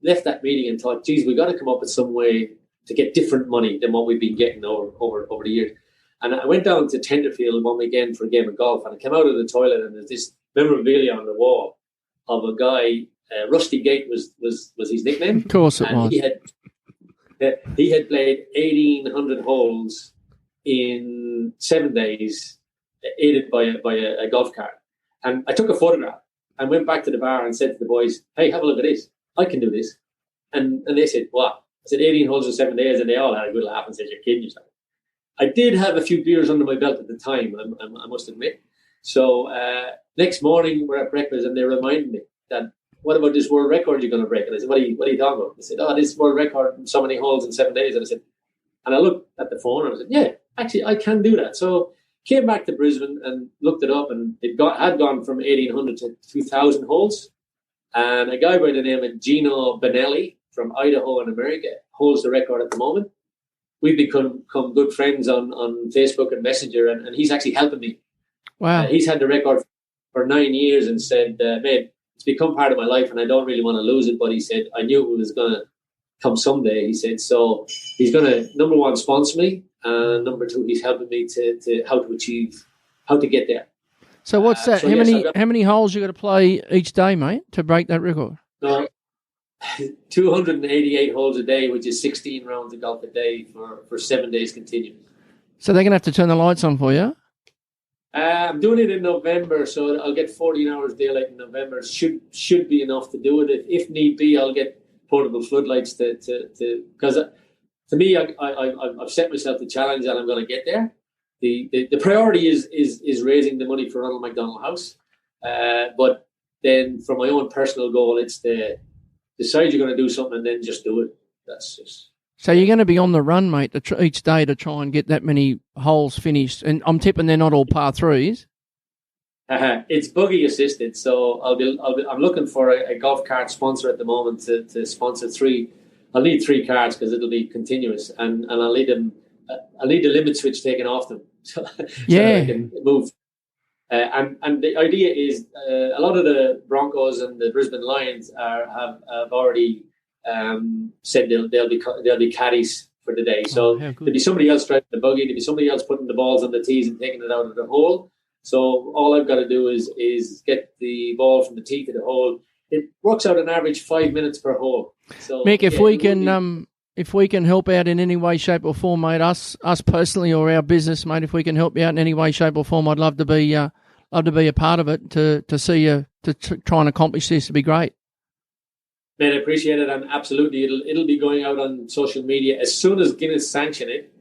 left that meeting and thought, geez, we got to come up with some way to get different money than what we've been getting over the years. And I went down to Tenterfield one weekend for a game of golf, and I came out of the toilet and there's this memorabilia on the wall of a guy, Rusty Gate was his nickname. Of course it was. He had played 1,800 holes in 7 days, aided by a golf cart. And I took a photograph and went back to the bar and said to the boys, hey, have a look at this. I can do this. And they said, what? I said, 18 holes in 7 days, and they all had a good laugh and said, you're kidding yourself. I did have a few beers under my belt at the time, I must admit. So next morning we're at breakfast and they reminded me that, what about this world record you're going to break? And I said, what are you talking about? They said, this world record, so many holes in 7 days. And I looked at the phone and I said, yeah, actually I can do that. So came back to Brisbane and looked it up, and it had gone from 1,800 to 2,000 holes. And a guy by the name of Gino Benelli from Idaho in America holds the record at the moment. We've become good friends on Facebook and Messenger, and he's actually helping me. Wow. He's had the record for 9 years and said, mate, it's become part of my life, and I don't really want to lose it. But he said, I knew it was going to come someday. He said, so he's going to, number one, sponsor me, and number two, he's helping me to how to get there. So what's that? How many holes you got to play each day, mate, to break that record? 288 holes a day, which is 16 rounds of golf a day for 7 days continuous. So they're going to have to turn the lights on for you? I'm doing it in November, so I'll get 14 hours daylight in November. Should be enough to do it. If need be, I'll get portable floodlights to because to me, I've set myself the challenge and I'm going to get there. The priority is raising the money for Ronald McDonald House, but then for my own personal goal, it's to decide you're going to do something and then just do it. That's just. So you're going to be on the run, mate, each day to try and get that many holes finished. And I'm tipping they're not all par threes. It's buggy assisted, so I'm looking for a golf cart sponsor at the moment to sponsor 3. I'll need 3 carts because it'll be continuous, and I'll need them. I'll need the limit switch taken off them so that I can move. And the idea is a lot of the Broncos and the Brisbane Lions have already said they'll be caddies for the day. So there'll be somebody else driving the buggy. There'll be somebody else putting the balls on the tees and taking it out of the hole. So all I've got to do is get the ball from the tee to the hole. It works out an average 5 minutes per hole. So Mick, if we can help out in any way, shape, or form, mate, us personally or our business, mate, if we can help you out in any way, shape, or form, I'd love to be a part of it. To see you try and accomplish this would be great. Man, I appreciate it, and absolutely, it'll be going out on social media as soon as Guinness sanction it.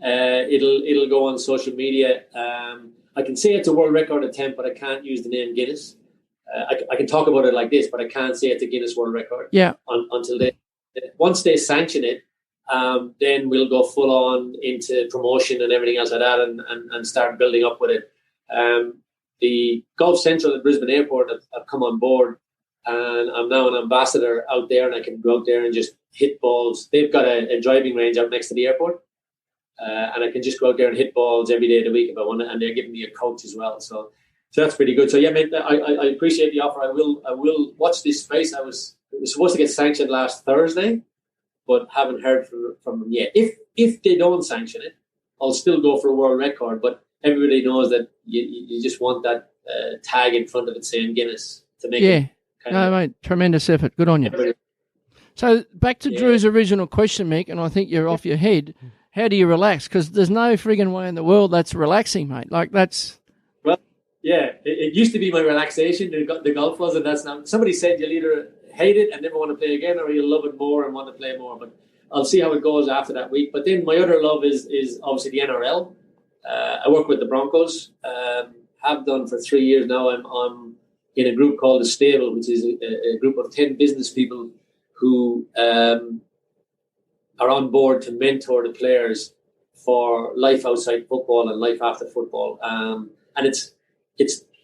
It'll go on social media. I can say it's a world record attempt, but I can't use the name Guinness. I can talk about it like this, but I can't say it's a Guinness World Record. Yeah. Until once they sanction it, then we'll go full on into promotion and everything else like that, and start building up with it. The Golf Central at Brisbane Airport have come on board, and I'm now an ambassador out there, and I can go out there and just hit balls. They've got a driving range out next to the airport, and I can just go out there and hit balls every day of the week if I want to, and they're giving me a coach as well. So that's pretty good. So yeah, mate, I appreciate the offer. I will watch this space. It was supposed to get sanctioned last Thursday, but haven't heard from them yet. If they don't sanction it, I'll still go for a world record. But everybody knows that you just want that tag in front of it saying Guinness to make it. No, mate, tremendous effort. Good on you. So back to Drew's original question, Mick, and I think you're off your head. How do you relax? Because there's no frigging way in the world that's relaxing, mate. Like that's. Well, yeah, it used to be my relaxation. The golf was, and that's now. Somebody said you'll either hate it and never want to play again, or you'll love it more and want to play more. But I'll see how it goes after that week. But then my other love is obviously the NRL. I work with the Broncos. Have done for 3 years now. I'm in a group called the Stable, which is a group of 10 business people who are on board to mentor the players for life outside football and life after football. And it's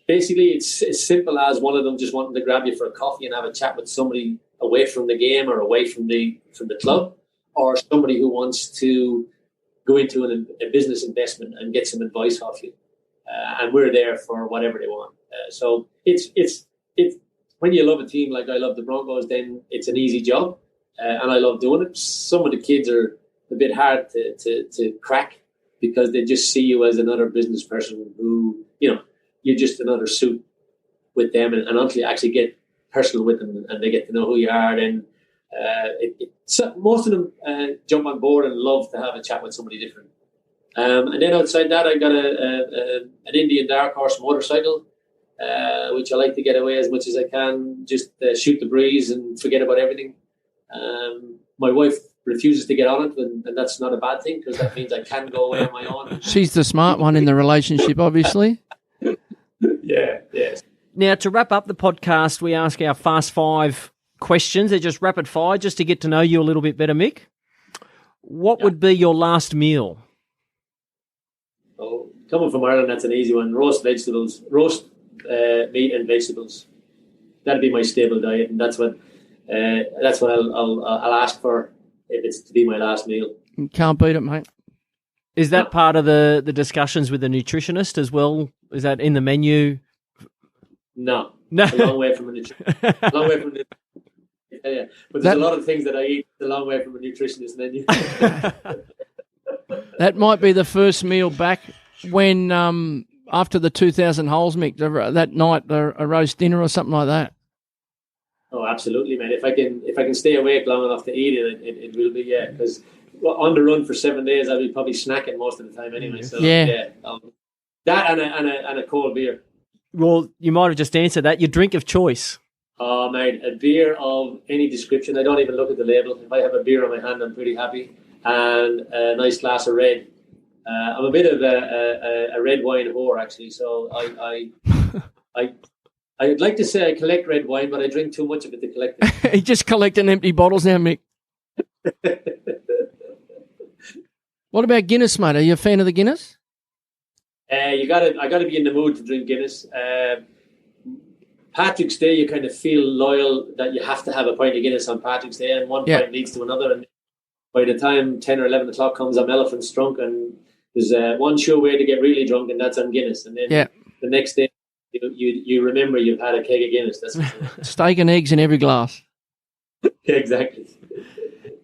basically it's as simple as one of them just wanting to grab you for a coffee and have a chat with somebody away from the game or away from the club, or somebody who wants to go into a business investment and get some advice off you. And we're there for whatever they want. So it's when you love a team like I love the Broncos, then it's an easy job, and I love doing it. Some of the kids are a bit hard to crack because they just see you as another business person who, you're just another suit with them, and until you actually get personal with them and they get to know who you are, then most of them jump on board and love to have a chat with somebody different. And then outside that, I got an Indian Dark Horse motorcycle, which I like to get away as much as I can, just shoot the breeze and forget about everything. My wife refuses to get on it, and that's not a bad thing because that means I can go away on my own. She's the smart one in the relationship, obviously. Yes. Now, to wrap up the podcast, we ask our Fast Five questions. They're just rapid fire, just to get to know you a little bit better, Mick. What would be your last meal? Oh, coming from Ireland, that's an easy one. Roast meat and vegetables. That'd be my stable diet, and that's what I'll ask for if it's to be my last meal. Can't beat it, mate. Is that part of the discussions with the nutritionist as well? Is that in the menu? No. No. A long way from a nutritionist. A long way from yeah. But there's a lot of things that I eat a long way from a nutritionist menu. That might be the first meal back when after the 2,000 holes, Mick, that night, a roast dinner or something like that. Oh, absolutely, man. If I can stay awake long enough to eat it will be, yeah. Because on the run for 7 days, I'll be probably snacking most of the time anyway. So yeah, that and a cold beer. Well, you might have just answered that. Your drink of choice. Oh, mate, a beer of any description. I don't even look at the label. If I have a beer on my hand, I'm pretty happy. And a nice glass of red. I'm a bit of a red wine whore, actually. So I'd like to say I collect red wine, but I drink too much of it to collect it. You're just collecting empty bottles now, Mick. What about Guinness, mate? Are you a fan of the Guinness? I gotta be in the mood to drink Guinness. Patrick's Day, you kind of feel loyal that you have to have a pint of Guinness on Patrick's Day, and one pint leads to another. And by the time 10 or 11 o'clock comes, I'm elephant's drunk, and there's one sure way to get really drunk, and that's on Guinness. And then the next day, you remember you've had a keg of Guinness. That's steak and eggs in every glass. Yeah, exactly.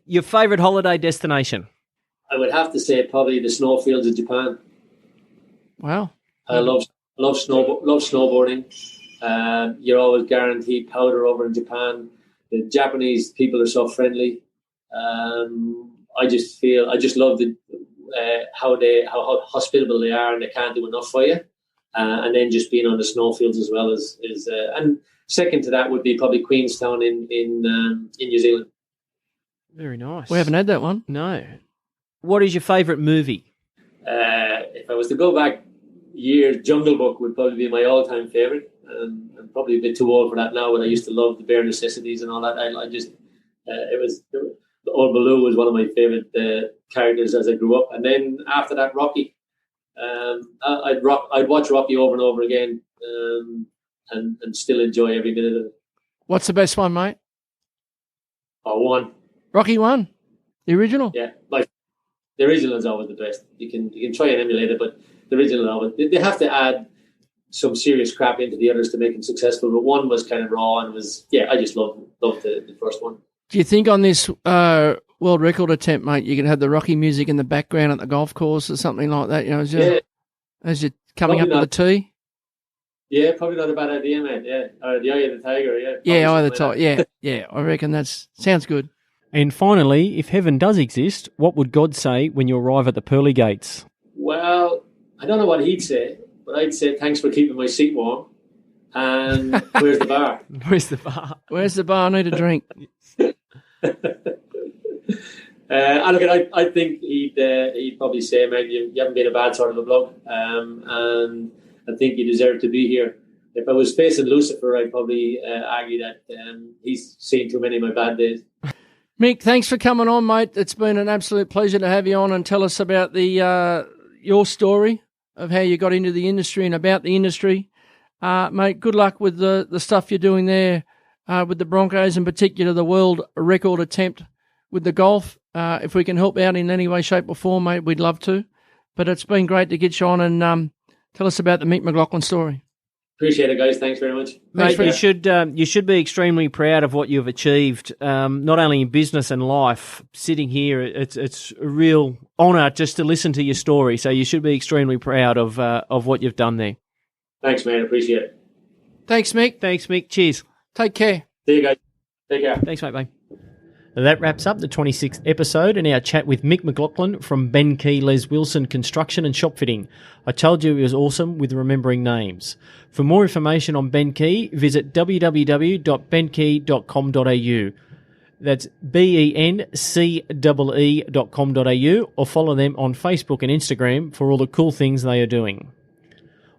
Your favourite holiday destination? I would have to say probably the snowfields of Japan. Wow. I love snowboarding. You're always guaranteed powder over in Japan. The Japanese people are so friendly. I just love how hospitable they are, and they can't do enough for you. And then just being on the snowfields as well is and second to that would be probably Queenstown in New Zealand. Very nice. We haven't had that one. No. What is your favourite movie? If I was to go back years, Jungle Book would probably be my all-time favourite. I'm probably a bit too old for that now, but I used to love the bare necessities and all that. Old Baloo was one of my favourite characters as I grew up. And then after that, Rocky. I'd watch Rocky over and over again and still enjoy every minute of it. What's the best one, mate? One. Rocky 1, the original? Yeah, the original is always the best. You can try and emulate it, but the original always. They have to add some serious crap into the others to make them successful. But one was kind of raw and I just loved the first one. Do you think on this world record attempt, mate, you can have the Rocky music in the background at the golf course or something like that? You know, as you're coming probably up to the tee. Yeah, probably not a bad idea, man. Yeah, or the Eye of the Tiger. Yeah. Yeah, Eye of the Tiger. Yeah. I reckon sounds good. And finally, if heaven does exist, what would God say when you arrive at the pearly gates? Well, I don't know what he'd say, but I'd say thanks for keeping my seat warm. And where's the bar? Where's the bar? Where's the bar? I need a drink. I think he'd probably say, "Man, you haven't been a bad sort of a bloke, and I think you deserve to be here." If I was facing Lucifer, I'd probably argue that he's seen too many of my bad days. Mick, thanks for coming on, mate. It's been an absolute pleasure to have you on and tell us about your story of how you got into the industry and about the industry. Mate, good luck with the stuff you're doing there with the Broncos, in particular the world record attempt with the golf. If we can help out in any way, shape or form, mate, we'd love to. But it's been great to get you on and tell us about the Mick McLoughlin story. Appreciate it, guys. Thanks very much. Mate, you should be extremely proud of what you've achieved, not only in business and life. Sitting here, it's a real honour just to listen to your story. So you should be extremely proud of what you've done there. Thanks, man. Appreciate it. Thanks, Mick. Thanks, Mick. Cheers. Take care. See you guys. Take care. Thanks, mate. Bye. That wraps up the 26th episode and our chat with Mick McLoughlin from Bencee, Les Wilson Construction and Shopfitting. I told you he was awesome with remembering names. For more information on Bencee, visit www.bencee.com.au. That's BENCEE.com.au, or follow them on Facebook and Instagram for all the cool things they are doing.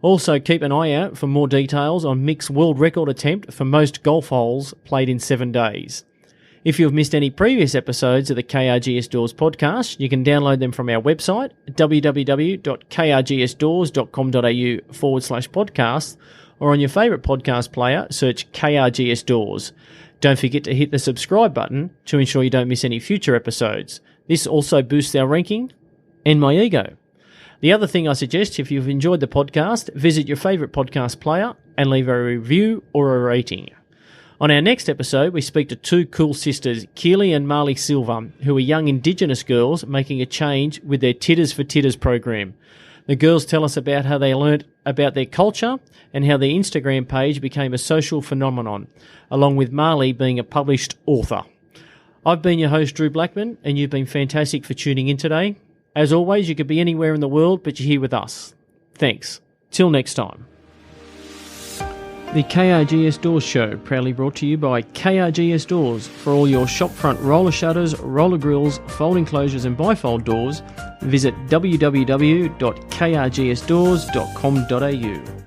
Also, keep an eye out for more details on Mick's world record attempt for most golf holes played in 7 days. If you've missed any previous episodes of the KRGS Doors podcast, you can download them from our website, www.krgsdoors.com.au/podcast, or on your favourite podcast player, search KRGS Doors. Don't forget to hit the subscribe button to ensure you don't miss any future episodes. This also boosts our ranking and my ego. The other thing I suggest, if you've enjoyed the podcast, visit your favourite podcast player and leave a review or a rating. On our next episode, we speak to two cool sisters, Keely and Marley Silva, who are young Indigenous girls making a change with their Titters for Titters program. The girls tell us about how they learnt about their culture and how their Instagram page became a social phenomenon, along with Marley being a published author. I've been your host, Drew Blackman, and you've been fantastic for tuning in today. As always, you could be anywhere in the world, but you're here with us. Thanks. Till next time. The KRGS Doors Show, proudly brought to you by KRGS Doors. For all your shopfront roller shutters, roller grills, folding closures and bifold doors, visit www.krgsdoors.com.au.